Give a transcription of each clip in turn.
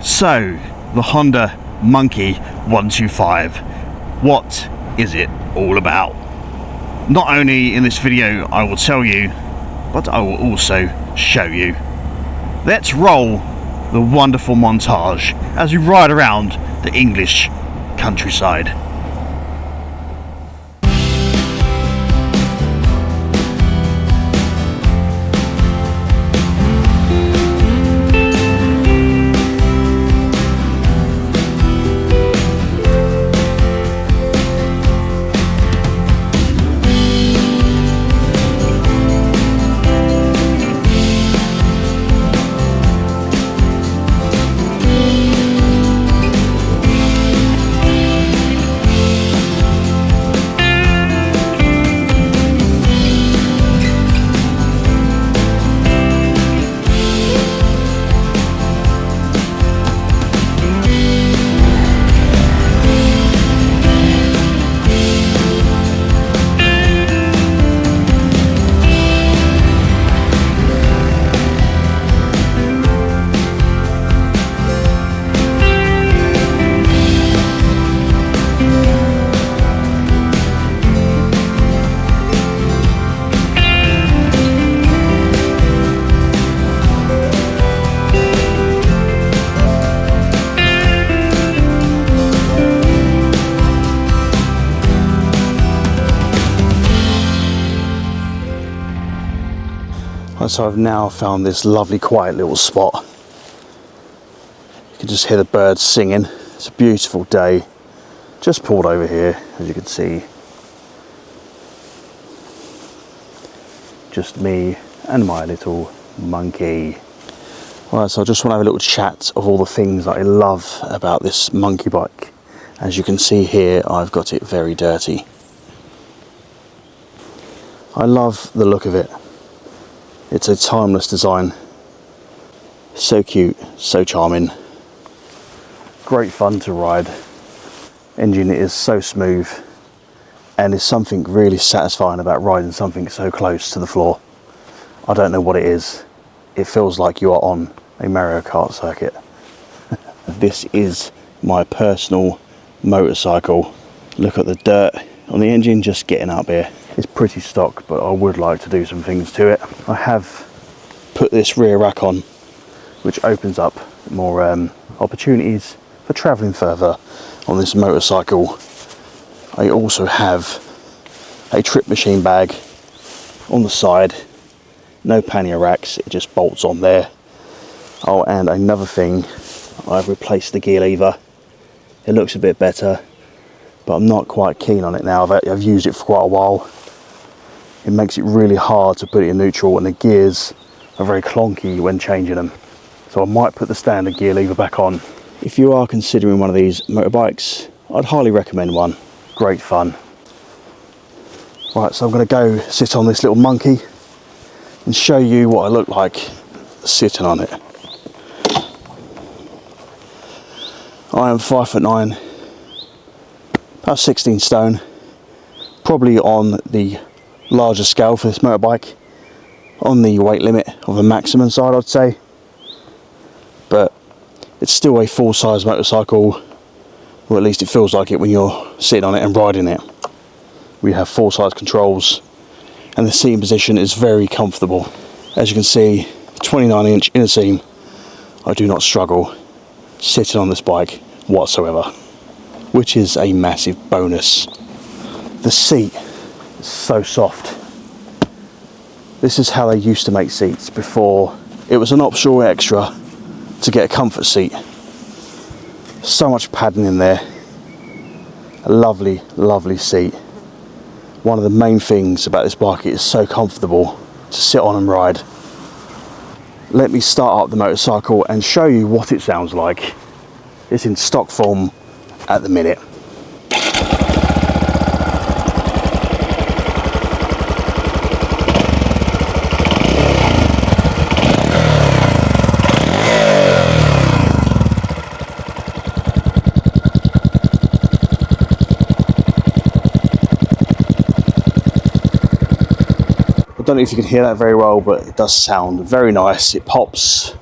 So, the Honda Monkey 125. What is it all about? Not only in this video I will tell you, but I will also show you. Let's roll the wonderful montage as we ride around the English countryside. So I've now found this lovely quiet little spot. You can just hear the birds singing. It's a beautiful day. Just pulled over here, as you can see. Just me and my little monkey. Alright, so I just want to have a little chat of all the things that I love about this monkey bike. As you can see here, I've got it very dirty. I love the look of it. It's a timeless design, so cute, so charming, great fun to ride. Engine is so smooth, and there's something really satisfying about riding something so close to the floor. I don't know what it is, it feels like you are on a Mario Kart circuit. This is my personal motorcycle. Look at the dirt on the engine just getting up here. It's pretty stock, but I would like to do some things to it. I have put this rear rack on, which opens up more opportunities for travelling further on this motorcycle. I also have a trip machine bag on the side, no pannier racks, it just bolts on there. Oh, and another thing, I've replaced the gear lever. It looks a bit better, but I'm not quite keen on it now. I've used it for quite a while. It makes it really hard to put it in neutral, and the gears are very clunky when changing them. So I might put the standard gear lever back on. If you are considering one of these motorbikes, I'd highly recommend one. Great fun. Right, so I'm going to go sit on this little monkey and show you what I look like sitting on it. I am 5'9", about 16 stone, probably on the larger scale for this motorbike, on the weight limit of the maximum side, I'd say, but it's still a full-size motorcycle, or at least it feels like it when you're sitting on it and riding it. We have full-size controls, and the seating position is very comfortable. As you can see, 29-inch inner seam. I do not struggle sitting on this bike whatsoever, which is a massive bonus. The seat is so soft. This is how they used to make seats before it was an optional extra to get a comfort seat. So much padding in there. A lovely, lovely seat. One of the main things about this bike, it is so comfortable to sit on and ride. Let me start up the motorcycle and show you what it sounds like. It's in stock form at the minute. I don't know if you can hear that very well, but it does sound very nice. It pops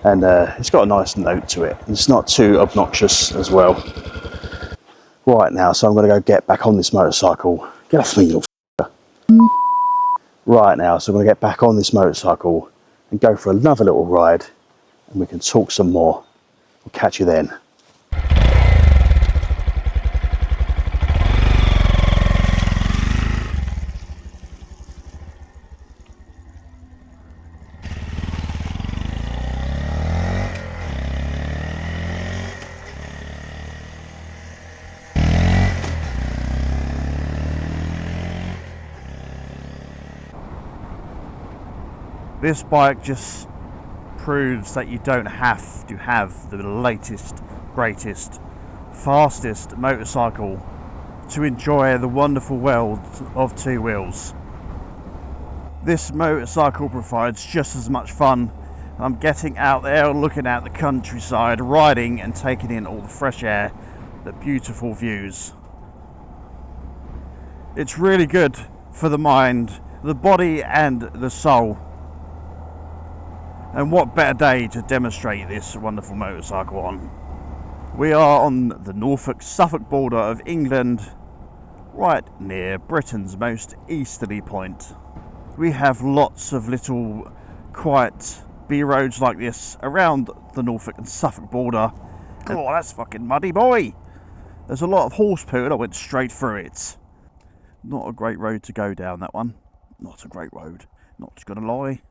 and it's got a nice note to it. It's not too obnoxious as well. Right now, so I'm going to go get back on this motorcycle. Get off me, you little f***er. Right now, so I'm going to get back on this motorcycle and go for another little ride, and we can talk some more. We'll catch you then. This bike just proves that you don't have to have the latest, greatest, fastest motorcycle to enjoy the wonderful world of two wheels. This motorcycle provides just as much fun. I'm getting out there, looking at the countryside, riding and taking in all the fresh air, the beautiful views. It's really good for the mind, the body and the soul. And what better day to demonstrate this wonderful motorcycle on. We are on the Norfolk-Suffolk border of England, right near Britain's most easterly point. We have lots of little quiet B-roads like this around the Norfolk and Suffolk border. Oh, that's fucking muddy, boy! There's a lot of horse poo and I went straight through it. Not a great road to go down, that one. Not a great road, not gonna lie.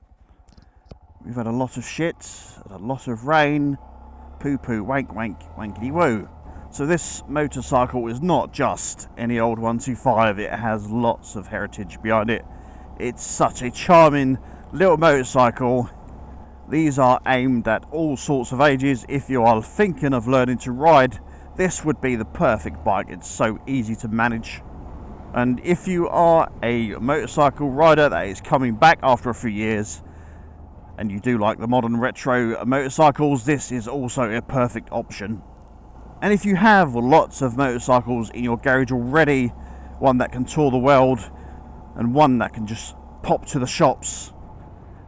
We've had a lot of shit, a lot of rain, poo-poo, wank, wank, wankety-woo. So this motorcycle is not just any old 125, it has lots of heritage behind it. It's such a charming little motorcycle. These are aimed at all sorts of ages. If you are thinking of learning to ride, this would be the perfect bike. It's so easy to manage. And if you are a motorcycle rider that is coming back after a few years, and you do like the modern retro motorcycles, this is also a perfect option. And if you have lots of motorcycles in your garage already, one that can tour the world and one that can just pop to the shops,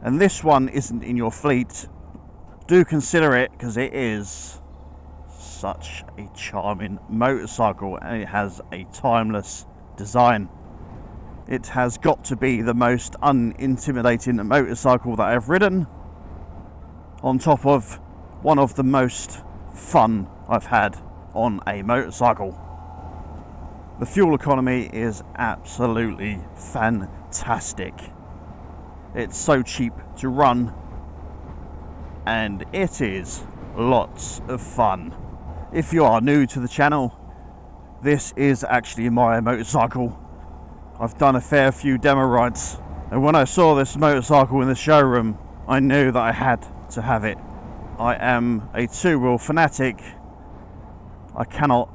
and this one isn't in your fleet, do consider it, because it is such a charming motorcycle and it has a timeless design. It has got to be the most unintimidating motorcycle that I've ridden, on top of one of the most fun I've had on a motorcycle. The fuel economy is absolutely fantastic. It's so cheap to run and it is lots of fun. If you are new to the channel, this is actually my motorcycle. I've done a fair few demo rides, and when I saw this motorcycle in the showroom, I knew that I had to have it. I am a two-wheel fanatic. I cannot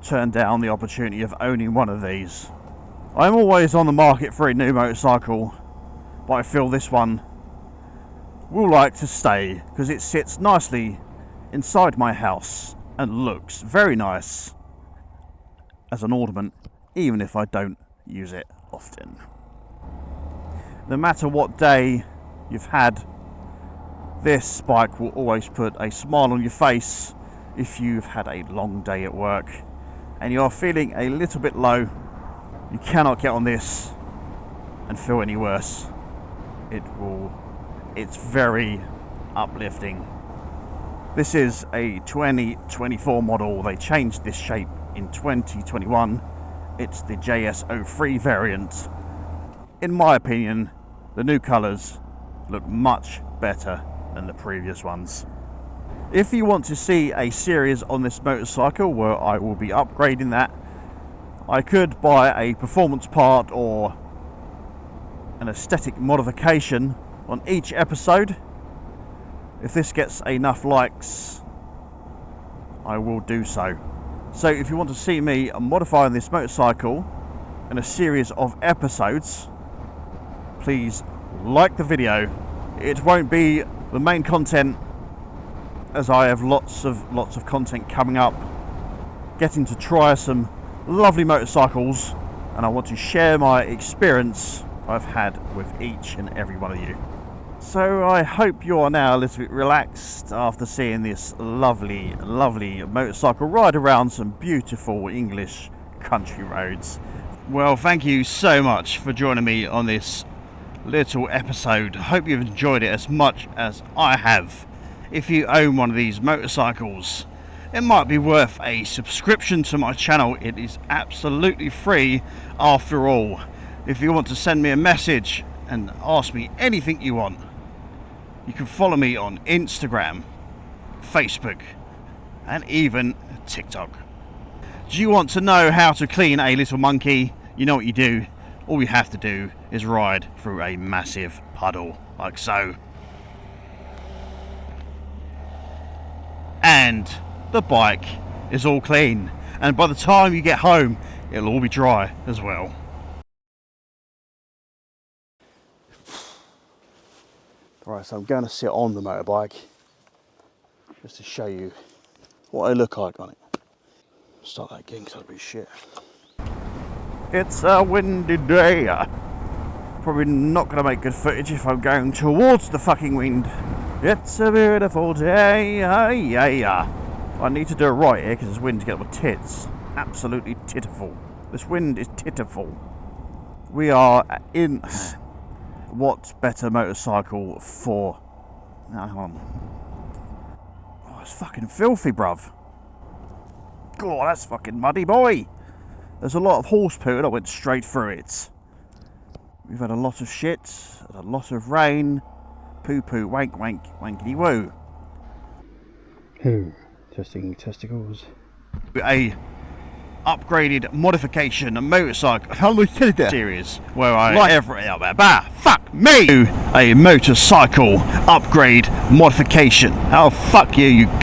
turn down the opportunity of owning one of these. I'm always on the market for a new motorcycle, but I feel this one will like to stay because it sits nicely inside my house and looks very nice as an ornament, even if I don't use it often. No matter what day you've had, this bike will always put a smile on your face. If you've had a long day at work and you're feeling a little bit low, you cannot get on this and feel any worse. It's very uplifting. This is a 2024 model. They changed this shape in 2021. It's the JS03 variant. In my opinion, the new colours look much better than the previous ones. If you want to see a series on this motorcycle where I will be upgrading that, I could buy a performance part or an aesthetic modification on each episode. If this gets enough likes, I will do so. So if you want to see me modifying this motorcycle in a series of episodes, please like the video. It won't be the main content, as I have lots of content coming up, getting to try some lovely motorcycles, and I want to share my experience I've had with each and every one of you. So I hope you are now a little bit relaxed after seeing this lovely, lovely motorcycle ride around some beautiful English country roads. Well, thank you so much for joining me on this little episode. Hope you've enjoyed it as much as I have. If you own one of these motorcycles, it might be worth a subscription to my channel. It is absolutely free after all. If you want to send me a message and ask me anything you want, you can follow me on Instagram, Facebook, and even TikTok. Do you want to know how to clean a little monkey? You know what you do. All you have to do is ride through a massive puddle, like so. And the bike is all clean. And by the time you get home, it'll all be dry as well. Right, so I'm going to sit on the motorbike just to show you what I look like on it. Start that again because that'll be shit. It's a windy day. Probably not going to make good footage if I'm going towards the fucking wind. It's a beautiful day. I need to do it right here because this wind to get my tits. Absolutely titiful. This wind is titiful. We are in... What's better motorcycle for... Hang on. Oh, it's fucking filthy, bruv. God, that's fucking muddy, boy. There's a lot of horse poo and I went straight through it. We've had a lot of shit, a lot of rain. Poo poo, wank wank, wankety woo. Testing testicles. A upgraded modification motorcycle series where I fuck me, a motorcycle upgrade modification. Oh fuck you, you